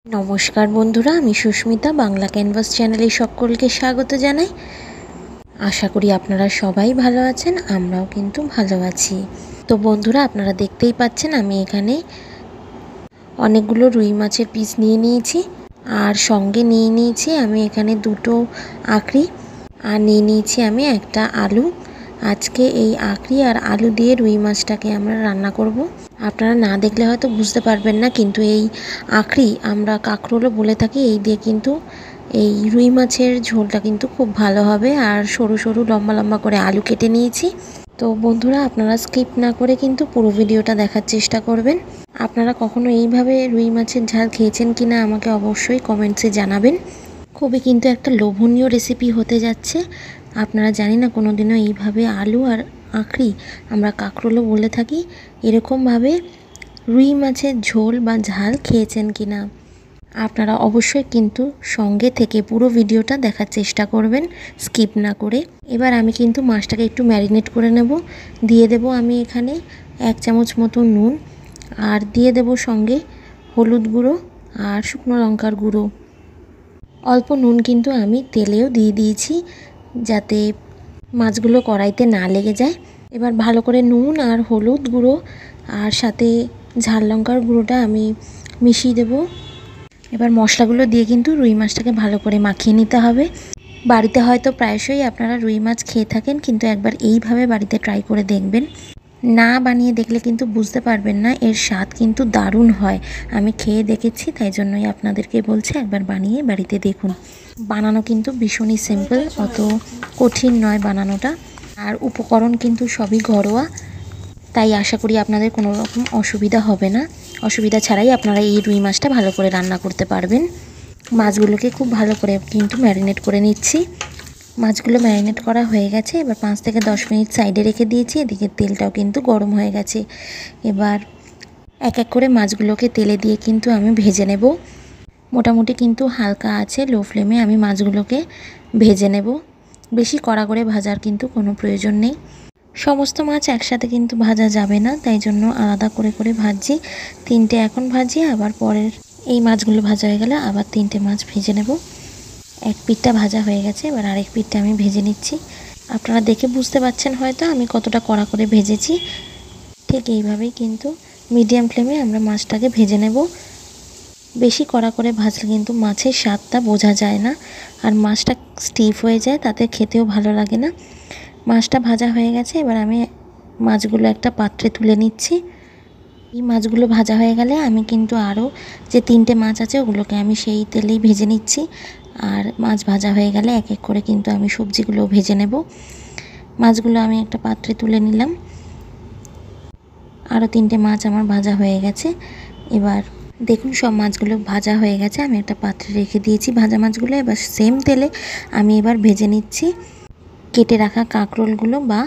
নমস্কার বন্ধুরা, আমি সুস্মিতা বাংলা ক্যানভাস চ্যানেলে সকলকে স্বাগত জানাই। আশা করি আপনারা সবাই ভালো আছেন, আমরাও কিন্তু ভালো আছি। তো বন্ধুরা, আপনারা দেখতেই পাচ্ছেন আমি এখানে অনেকগুলো রুই মাছের পিস নিয়ে নিয়েছি, আর সঙ্গে নিয়ে নিয়েছি আমি এখানে দুটো আঁকড়ি, আর নিয়ে নিয়েছি আমি একটা আলু। আজকে এই আঁকড়ি আর আলু দিয়ে রুই মাছটাকে আমরা রান্না করব। আপনারা না দেখলে হয়তো বুঝতে পারবেন না, কিন্তু এই আঁকড়ি আমরা কাঁকরোলও বলে থাকি। এই দিয়ে কিন্তু এই রুই মাছের ঝোলটা কিন্তু খুব ভালো হবে। আর সরু সরু লম্বা লম্বা করে আলু কেটে নিয়েছি। তো বন্ধুরা, আপনারা স্কিপ না করে কিন্তু পুরো ভিডিওটা দেখার চেষ্টা করবেন। আপনারা কখনো এইভাবে রুই মাছের ঝাল খেয়েছেন কি না আমাকে অবশ্যই কমেন্টসে জানাবেন। খুবই কিন্তু একটা লোভনীয় রেসিপি হতে যাচ্ছে। আপনারা জানি না কোনো দিনও এইভাবে আলু আর আঁকড়ি, আমরা কাঁকরোলও বলে থাকি, এরকমভাবে রুই মাছের ঝোল বা ঝাল খেয়েছেন কি না। আপনারা অবশ্যই কিন্তু সঙ্গে থেকে পুরো ভিডিওটা দেখার চেষ্টা করবেন, স্কিপ না করে। এবার আমি কিন্তু মাছটাকে একটু ম্যারিনেট করে নেব। দিয়ে দেব আমি এখানে 1 চামচ মতো নুন, আর দিয়ে দেব সঙ্গে হলুদ গুঁড়ো আর শুকনো লঙ্কার গুঁড়ো। অল্প নুন কিন্তু আমি তেলেও দিয়ে দিয়েছি, যাতে মাছগুলো কড়াইতে না লেগে যায়। এবার ভালো করে নুন আর হলুদ গুঁড়ো আর সাথে ঝাল লঙ্কার গুঁড়োটা আমি মিশিয়ে দেব। এবার মশলাগুলো দিয়ে কিন্তু রুই মাছটাকে ভালো করে মাখিয়ে নিতে হবে। বাড়িতে হয়তো প্রায়শই আপনারা রুই মাছ খেয়ে থাকেন, কিন্তু একবার এইভাবে বাড়িতে ট্রাই করে দেখবেন। না বানিয়ে দেখলে কিন্তু বুঝতে পারবেন না, এর স্বাদ কিন্তু দারুণ হয়। আমি খেয়ে দেখেছি, তাই জন্যই আপনাদেরকে বলছি একবার বানিয়ে বাড়িতে দেখুন। বানানো কিন্তু ভীষণই সিম্পল, অত কঠিন নয় বানানোটা। আর উপকরণ কিন্তু সবই ঘরোয়া, তাই আশা করি আপনাদের কোনো রকম অসুবিধা হবে না। অসুবিধা ছাড়াই আপনারা এই রুই মাছটা ভালো করে রান্না করতে পারবেন। মাছগুলোকে খুব ভালো করে কিন্তু ম্যারিনেট করে নিচ্ছি। মাছগুলো ম্যারিনেট করা হয়ে গেছে। এবার 5 থেকে 10 মিনিট সাইডে রেখে দিয়েছি। এদিকে তেলটাও কিন্তু গরম হয়ে গেছে। এবার এক এক করে মাছগুলোকে তেলে দিয়ে কিন্তু আমি ভেজে নেব। মোটামুটি কিন্তু হালকা আছে, লো ফ্লেমে আমি মাছগুলোকে ভেজে নেব। বেশি কড়া করে ভাজার কিন্তু কোনো প্রয়োজন নেই। সমস্ত মাছ একসাথে কিন্তু ভাজা যাবে না, তাই জন্য আলাদা করে করে ভাজছি। 3টে এখন ভাজি, আবার পরের এই মাছগুলো ভাজা হয়ে গেলে আবার 3টে মাছ ভেজে নেব। এক পিঠটা ভাজা হয়ে গেছে, এবার আরেক পিঠটা আমি ভেজে নিচ্ছি। আপনারা দেখে বুঝতে পারছেন হয়তো আমি কতটা কড়া করে ভেজেছি। ঠিক এইভাবেই কিন্তু মিডিয়াম ফ্লেমে আমরা মাছটাকে ভেজে নেব। বেশি কড়া করে ভাজলে কিন্তু মাছের স্বাদটা বোঝা যায় না, আর মাছটা স্টিফ হয়ে যায়, তাতে খেতেও ভালো লাগে না। মাছটা ভাজা হয়ে গেছে, এবার আমি মাছগুলো একটা পাত্রে তুলে নিচ্ছি। এই মাছগুলো ভাজা হয়ে গেলে আমি কিন্তু আরও যে 3টে মাছ আছে ওগুলোকে আমি সেই তেলেই ভেজে নিচ্ছি। আর মাছ ভাজা হয়ে গেলে এক এক করে কিন্তু আমি সবজিগুলো ভেজে নেব। মাছগুলো আমি একটা পাত্রে তুলে নিলাম। আরও 3টে মাছ আমার ভাজা হয়ে গেছে। এবার দেখুন সব মাছগুলো ভাজা হয়ে গেছে, আমি একটা পাত্রে রেখে দিয়েছি ভাজা মাছগুলো। এবার সেম তেলে আমি এবার ভেজে নিচ্ছি কেটে রাখা কাঁকরোলগুলো, বা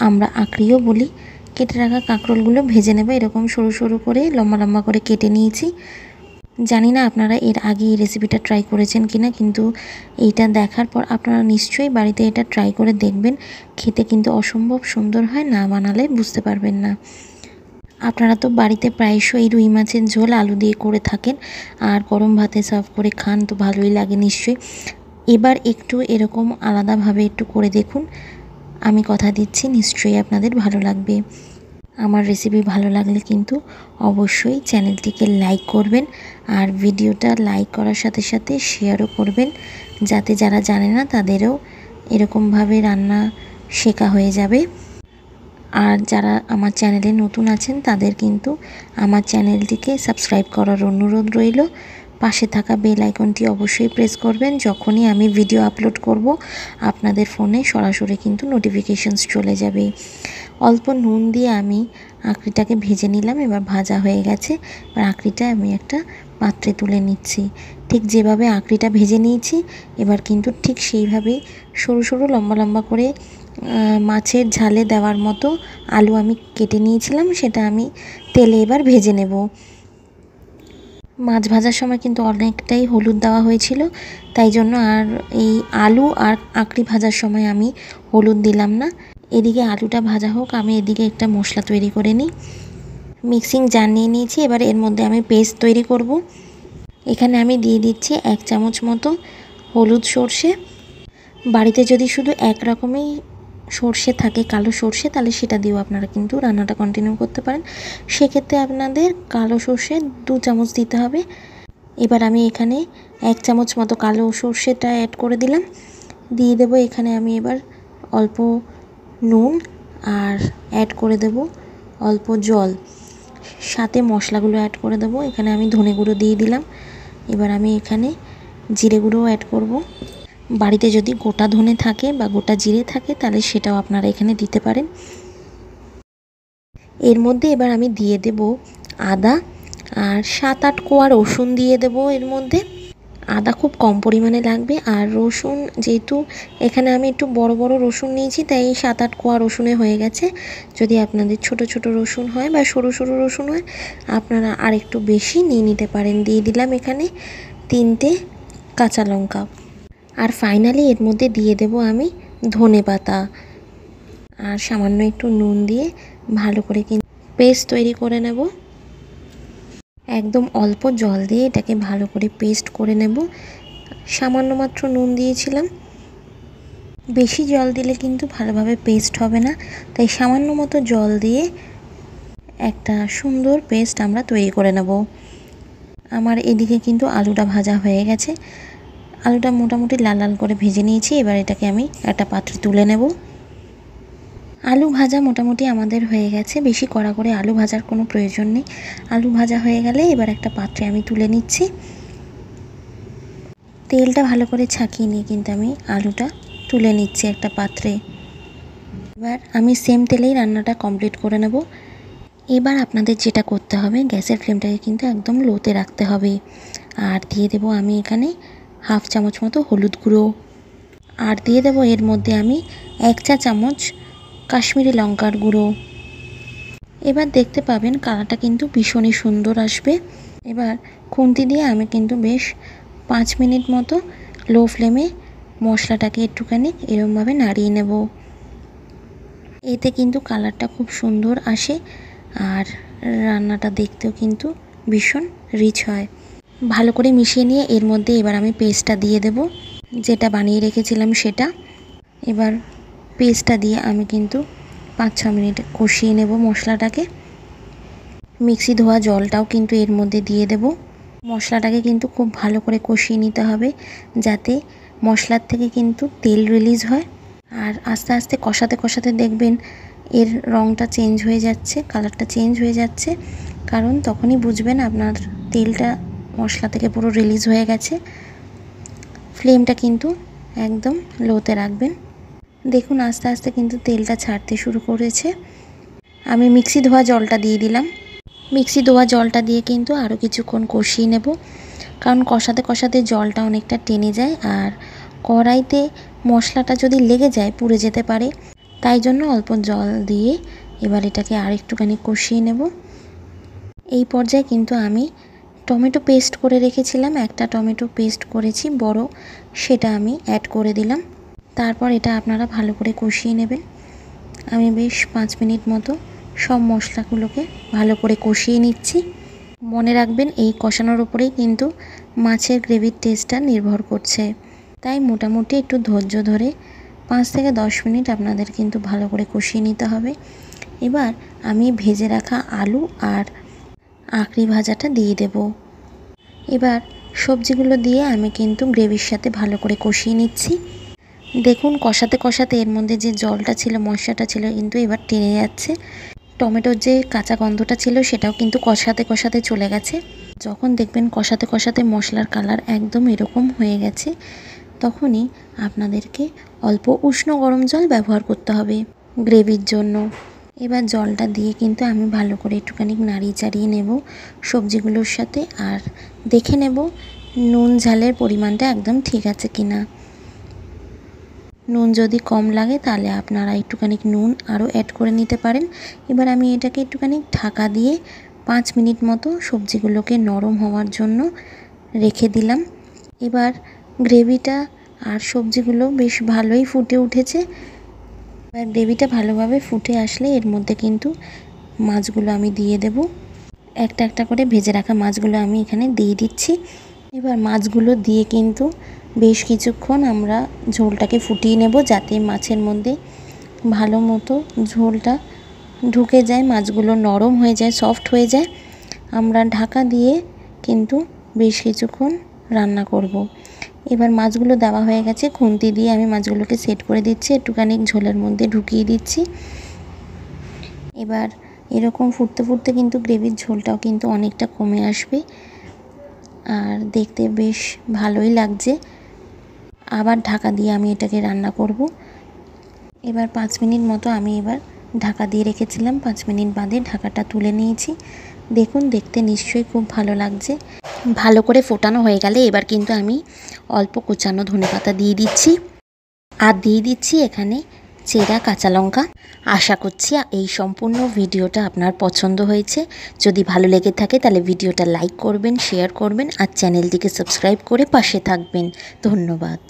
আমরা আঁকড়িও বলি। কেটে রাখা কাঁকরোলগুলো ভেজে নেব। এরকম সরু সরু করে লম্বা লম্বা করে কেটে নিয়েছি। জানি না আপনারা এর আগে এই রেসিপিটা ট্রাই করেছেন কিনা, কিন্তু এইটা দেখার পর আপনারা নিশ্চয়ই বাড়িতে এটা ট্রাই করে দেখবেন। খেতে কিন্তু অসম্ভব সুন্দর হয়, না বানালে বুঝতে পারবেন না। আপনারা তো বাড়িতে প্রায়শই রুই মাছের ঝোল আলু দিয়ে করে থাকেন, আর গরম ভাতে সার্ভ করে খান, তো ভালোই লাগে নিশ্চয়ই। এবার একটু এরকম আলাদাভাবে একটু করে দেখুন, আমি কথা দিচ্ছি নিশ্চয়ই আপনাদের ভালো লাগবে। আমার রেসিপি ভালো লাগলে কিন্তু অবশ্যই চ্যানেলটিকে লাইক করবেন, আর ভিডিওটা লাইক করার সাথে সাথে শেয়ারও করবেন, যাতে যারা জানে না তাদেরও এরকমভাবে রান্না শেখা হয়ে যাবে। আর যারা আমার চ্যানেলে নতুন আছেন তাদের কিন্তু আমার চ্যানেলটিকে সাবস্ক্রাইব করার অনুরোধ রইল। পাশে থাকা বেল আইকনটি অবশ্যই প্রেস করবেন। যখনই আমি ভিডিও আপলোড করব আপনাদের ফোনে সরাসরি কিন্তু নোটিফিকেশনস চলে যাবে। অল্প নুন দিয়ে আমি আঁকড়িটাকে ভেজে নিলাম। এবার ভাজা হয়ে গেছে, এবার আঁকড়িটা আমি একটা পাত্রে তুলে নিচ্ছি। ঠিক যেভাবে আঁকড়িটা ভেজে নিয়েছি, এবার কিন্তু ঠিক সেইভাবেই সরু সরু লম্বা লম্বা করে মাছের ঝালে দেওয়ার মতো আলু আমি কেটে নিয়েছিলাম, সেটা আমি তেলে এবার ভেজে নেব। মাছ ভাজার সময় কিন্তু অনেকটাই হলুদ দেওয়া হয়েছিল, তাই জন্য আর এই আলু আর আঁকড়ি ভাজার সময় আমি হলুদ দিলাম না। এদিকে আলুটা ভাজা হোক, আমি এদিকে একটা মশলা তৈরি করে নিই। মিক্সিং জার নিয়ে নিয়েছি, এবার এর মধ্যে আমি পেস্ট তৈরি করব। এখানে আমি দিয়ে দিচ্ছি 1 চামচ মতো হলুদ সর্ষে। বাড়িতে যদি শুধু এক রকমই সর্ষে থাকে, কালো সর্ষে, তাহলে সেটা দিয়েও আপনারা কিন্তু রান্নাটা কন্টিনিউ করতে পারেন। সেক্ষেত্রে আপনাদের কালো সর্ষে 2 চামচ দিতে হবে। এবার আমি এখানে 1 চামচ মতো কালো সর্ষেটা অ্যাড করে দিলাম। দিয়ে দেবো এখানে আমি এবার অল্প নুন আর অ্যাড করে দেব অল্প জল, সাথে মশলাগুলো অ্যাড করে দেবো। এখানে আমি ধনে গুঁড়ো দিয়ে দিলাম। এবার আমি এখানে জিরে গুঁড়োও অ্যাড করব। বাড়িতে যদি গোটা ধনে থাকে বা গোটা জিরে থাকে তাহলে সেটাও আপনারা এখানে দিতে পারেন। এর মধ্যে এবার আমি দিয়ে দেব আদা আর 7-8 কোয়া রসুন দিয়ে দেব এর মধ্যে। আদা খুব কম পরিমাণে লাগবে, আর রসুন যেহেতু এখানে আমি একটু বড় বড় রসুন নিয়েছি তাই 7-8 কোয়া রসুনে হয়ে গেছে। যদি আপনাদের ছোট ছোট রসুন হয় বা সরু সরু রসুন হয় আপনারা আর একটু বেশি নিয়ে নিতে পারেন। দিয়ে দিলাম এখানে 3টে কাঁচা লঙ্কা। আর ফাইনালি এর মধ্যে দিয়ে দেব আমি ধনেপাতা আর সামান্য একটু নুন দিয়ে ভালো করে কিন্তু পেস্ট তৈরি করে নেব। একদম অল্প জল দিয়ে এটাকে ভালো করে পেস্ট করে নেব। সামান্য মাত্র নুন দিয়েছিলাম, বেশি জল দিলে কিন্তু ভালোভাবে পেস্ট হবে না, তাই সামান্য মতো জল দিয়ে একটা সুন্দর পেস্ট আমরা তৈরি করে নেব। আমার এদিকে কিন্তু আলুটা ভাজা হয়ে গেছে। আলুটা মোটামুটি লাল লাল করে ভেজে নিয়েছি। এবার এটাকে আমি একটা পাত্রে তুলে নেব। আলু ভাজা মোটামুটি আমাদের হয়ে গেছে, বেশি কড়া করে আলু ভাজার কোনো প্রয়োজন নেই। আলু ভাজা হয়ে গেলে এবার একটা পাত্রে আমি তুলে নিচ্ছি। তেলটা ভালো করে ছাঁকিয়ে নিয়ে কিন্তু আমি আলুটা তুলে নিচ্ছি একটা পাত্রে। এবার আমি সেম তেলেই রান্নাটা কমপ্লিট করে নেব। এবার আপনাদের যেটা করতে হবে, গ্যাসের ফ্লেমটাকে কিন্তু একদম লোতে রাখতে হবে। আর দিয়ে দেব আমি এখানে 1/2 চামচ মতো হলুদ গুঁড়ো, আর দিয়ে দেব এর মধ্যে আমি 1 চা চামচ কাশ্মীরি লঙ্কার গুঁড়ো। এবার দেখতে পাবেন কালারটা কিন্তু ভীষণই সুন্দর আসবে। এবার খুন্তি দিয়ে আমি কিন্তু বেশ 5 মিনিট মতো লো ফ্লেমে মশলাটাকে একটুখানি এরমভাবে নাড়িয়ে নেব। এতে কিন্তু কালারটা খুব সুন্দর আসে আর রান্নাটা দেখতেও কিন্তু ভীষণ রিচ হয়। ভালো করে মিশিয়ে নিয়ে এর মধ্যে এবার আমি পেস্টটা দিয়ে দেব, যেটা বানিয়ে রেখেছিলাম সেটা। এবার পেস্টটা দিয়ে আমি কিন্তু 5-6 মিনিট কষিয়ে নেব মশলাটাকে। মিক্সি ধোয়া জলটাও কিন্তু এর মধ্যে দিয়ে দেব। মশলাটাকে কিন্তু খুব ভালো করে কষিয়ে নিতে হবে যাতে মশলার থেকে কিন্তু তেল রিলিজ হয়। আর আস্তে আস্তে কষাতে কষাতে দেখবেন এর রঙটা চেঞ্জ হয়ে যাচ্ছে, কালারটা চেঞ্জ হয়ে যাচ্ছে, কারণ তখনই বুঝবেন আপনার তেলটা মশলা থেকে পুরো রিলিজ হয়ে গেছে। ফ্লেমটা কিন্তু একদম লোতে রাখবেন। দেখুন আস্তে আস্তে কিন্তু তেলটা ছাড়তে শুরু করেছে। আমি মিক্সি ধোয়া জলটা দিয়ে দিলাম। মিক্সি ধোয়া জলটা দিয়ে কিন্তু আরও কিছুক্ষণ কষিয়ে নেব, কারণ কষাতে কষাতে জলটা অনেকটা টেনে যায় আর কড়াইতে মশলাটা যদি লেগে যায় পুড়ে যেতে পারে। তাই জন্য অল্প জল দিয়ে এবার এটাকে আর একটুখানি কষিয়ে নেব। এই পর্যায়ে কিন্তু আমি টমেটো পেস্ট করে রেখেছিলাম, একটা টমেটো পেস্ট করেছি বড়, সেটা আমি অ্যাড করে দিলাম। তারপর এটা আপনারা ভালো করে কষিয়ে নেবেন। আমি বেশ 5 মিনিট মতো সব মশলাগুলোকে ভালো করে কষিয়ে নিচ্ছি। মনে রাখবেন এই কষানোর উপরেই কিন্তু মাছের গ্রেভির টেস্টটা নির্ভর করছে, তাই মোটামুটি একটু ধৈর্য ধরে 5 থেকে 10 মিনিট আপনাদের কিন্তু ভালো করে কষিয়ে নিতে হবে। এবার আমি ভেজে রাখা আলু আর আঁকড়ি ভাজাটা দিয়ে দেব। এবার সবজিগুলো দিয়ে আমি কিন্তু গ্রেভির সাথে ভালো করে কষিয়ে নিচ্ছি। দেখুন কষাতে কষাতে এর মধ্যে যে জলটা ছিল, মশলাটা ছিল, কিন্তু এবার টেনে যাচ্ছে। টমেটোর যে কাঁচা গন্ধটা ছিল সেটাও কিন্তু কষাতে কষাতে চলে গেছে। যখন দেখবেন কষাতে কষাতে মশলার কালার একদম এরকম হয়ে গেছে, তখনই আপনাদেরকে অল্প উষ্ণ গরম জল ব্যবহার করতে হবে গ্রেভির জন্য। এবার জলটা দিয়ে কিন্তু আমি ভালো করে একটুখানি নাড়িয়ে চাড়িয়ে নেব সবজিগুলোর সাথে, আর দেখে নেব নুন ঝালের পরিমাণটা একদম ঠিক আছে কিনা। নুন যদি কম লাগে তাহলে আপনারা একটুখানি নুন আরও অ্যাড করে নিতে পারেন। এবার আমি এটাকে একটুখানি ঢাকা দিয়ে 5 মিনিট মতো সবজিগুলোকে নরম হওয়ার জন্য রেখে দিলাম। এবার গ্রেভিটা আর সবজিগুলো বেশ ভালোই ফুটে উঠেছে। এবার গ্রেভিটা ভালোভাবে ফুটে আসলে এর মধ্যে কিন্তু মাছগুলো আমি দিয়ে দেব। একটা একটা করে ভেজে রাখা মাছগুলো আমি এখানে দিয়ে দিচ্ছি। এবার মাছগুলো দিয়ে কিন্তু বেশ কিছুক্ষণ আমরা ঝোলটাকে ফুটিয়ে নেব, যাতে মাছের মধ্যে ভালো মতো ঝোলটা ঢুকে যায়, মাছগুলো নরম হয়ে যায়, সফট হয়ে যায়। আমরা ঢাকা দিয়ে কিন্তু বেশ কিছুক্ষণ রান্না করব। এবার মাছগুলো দেওয়া হয়ে গেছে, খুন্তি দিয়ে আমি মাছগুলোকে সেট করে দিচ্ছি, একটুখানি ঝোলের মধ্যে ঢুকিয়ে দিচ্ছি। এবার এরকম ফুটতে ফুটতে কিন্তু গ্রেভির ঝোলটাও কিন্তু অনেকটা কমে আসবে, আর দেখতে বেশ ভালোই লাগছে। আবার ঢাকা দিয়ে আমি এটাকে রান্না করব। এবার 5 মিনিট মতো আমি এবার ঢাকা দিয়ে রেখেছিলাম, 5 মিনিট বাদে ঢাকাটা তুলে নিয়েছি। দেখুন, দেখতে নিশ্চয়ই খুব ভালো লাগছে। ভালো করে ফোটানো হয়ে গেলে এবার কিন্তু আমি অল্প কুচানো ধনেপাতা দিয়ে দিচ্ছি, আর দিয়ে দিচ্ছি এখানে চেরা কাঁচা লঙ্কা। আশা করছি এই সম্পূর্ণ ভিডিওটা আপনার পছন্দ হয়েছে। যদি ভালো লেগে থাকে তাহলে ভিডিওটা লাইক করবেন, শেয়ার করবেন, আর চ্যানেলটিকে সাবস্ক্রাইব করে পাশে থাকবেন। ধন্যবাদ।